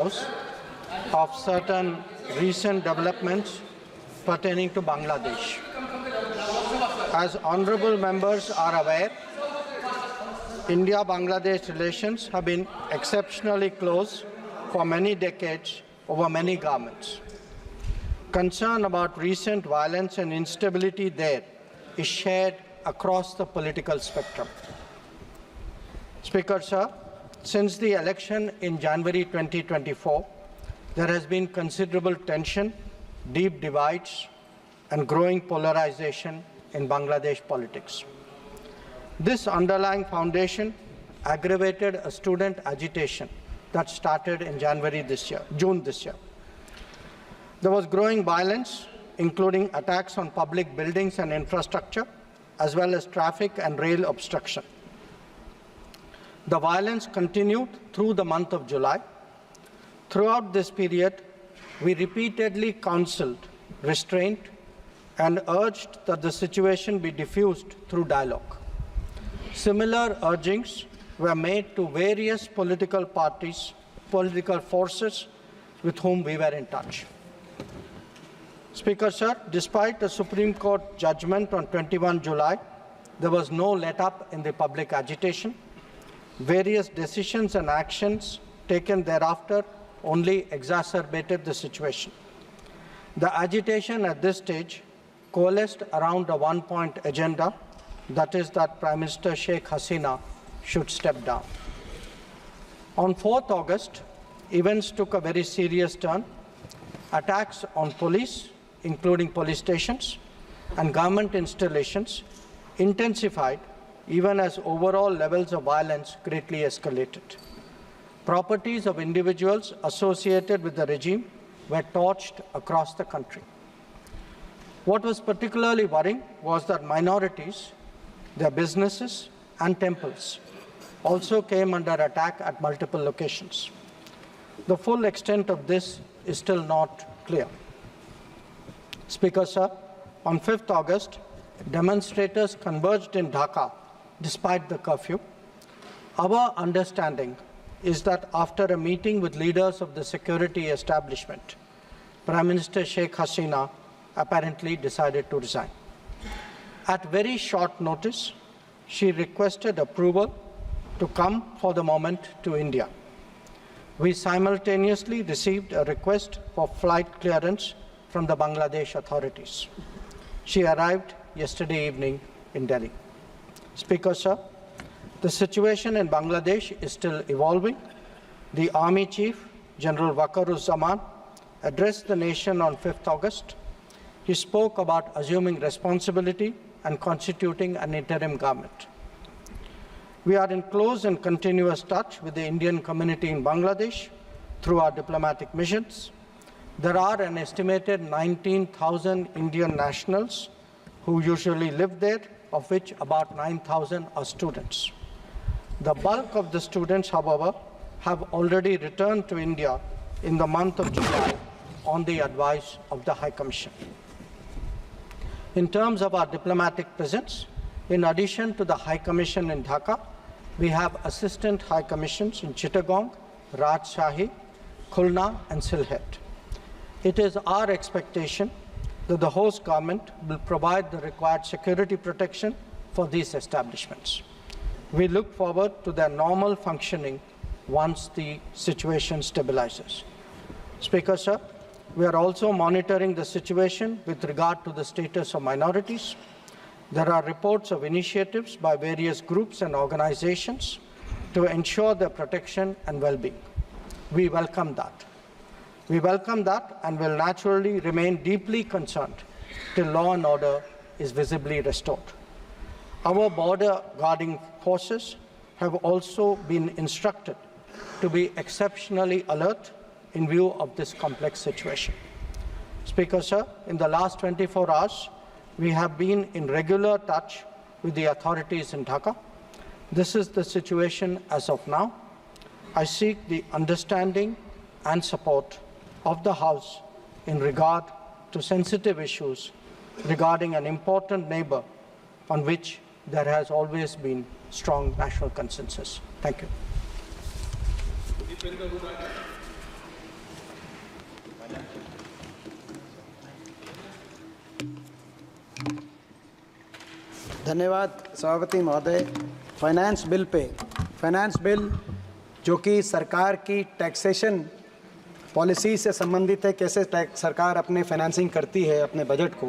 of certain recent developments pertaining to Bangladesh. As honorable members are aware, India-Bangladesh relations have been exceptionally close for many decades over many governments. Concern about recent violence and instability there is shared across the political spectrum. Speaker, sir, since the election in January 2024, there has been considerable tension, deep divides, and growing polarization in Bangladesh politics. This underlying foundation aggravated a student agitation that started in June this year. There was growing violence, including attacks on public buildings and infrastructure, as well as traffic and rail obstruction. The violence continued through the month of July. Throughout this period, we repeatedly counseled restraint and urged that the situation be diffused through dialogue. Similar urgings were made to various political parties, political forces with whom we were in touch. Speaker, sir, despite the Supreme Court judgment on 21 July, there was no let-up in the public agitation. Various decisions and actions taken thereafter only exacerbated the situation. The agitation at this stage coalesced around a one-point agenda, that is that Prime Minister Sheikh Hasina should step down. On 4th August, events took a very serious turn. Attacks on police, including police stations, and government installations intensified even as overall levels of violence greatly escalated. Properties of individuals associated with the regime were torched across the country. What was particularly worrying was that minorities, their businesses and temples also came under attack at multiple locations. The full extent of this is still not clear. Speaker, sir, on 5th August, demonstrators converged in Dhaka despite the curfew. Our understanding is that after a meeting with leaders of the security establishment, Prime Minister Sheikh Hasina apparently decided to resign. At very short notice, she requested approval to come for the moment to India. We simultaneously received a request for flight clearance from the Bangladesh authorities. She arrived yesterday evening in Delhi. Speaker, sir, the situation in Bangladesh is still evolving. The Army Chief, General Waqaruzzaman, addressed the nation on 5th August. He spoke about assuming responsibility and constituting an interim government. We are in close and continuous touch with the Indian community in Bangladesh through our diplomatic missions. There are an estimated 19,000 Indian nationals who usually live there, of which about 9,000 are students. The bulk of the students, however, have already returned to India in the month of July on the advice of the High Commission. In terms of our diplomatic presence, in addition to the High Commission in Dhaka, we have Assistant High Commissions in Chittagong, Rajshahi, Khulna, and Sylhet. It is our expectation that the host government will provide the required security protection for these establishments. We look forward to their normal functioning once the situation stabilizes. Speaker, sir, we are also monitoring the situation with regard to the status of minorities. There are reports of initiatives by various groups and organizations to ensure their protection and well-being. We welcome that. We welcome that and will naturally remain deeply concerned till law and order is visibly restored. Our border guarding forces have also been instructed to be exceptionally alert in view of this complex situation. Speaker, sir, in the last 24 hours, we have been in regular touch with the authorities in Dhaka. This is the situation as of now. I seek the understanding and support of the House in regard to sensitive issues regarding an important neighbor on which there has always been strong national consensus. Thank you. धन्यवाद सभापति महोदय। Finance bill जो कि सरकार की taxation policy से संबंधित है, कैसे सरकार अपने फाइनेंसिंग करती है अपने बजट को,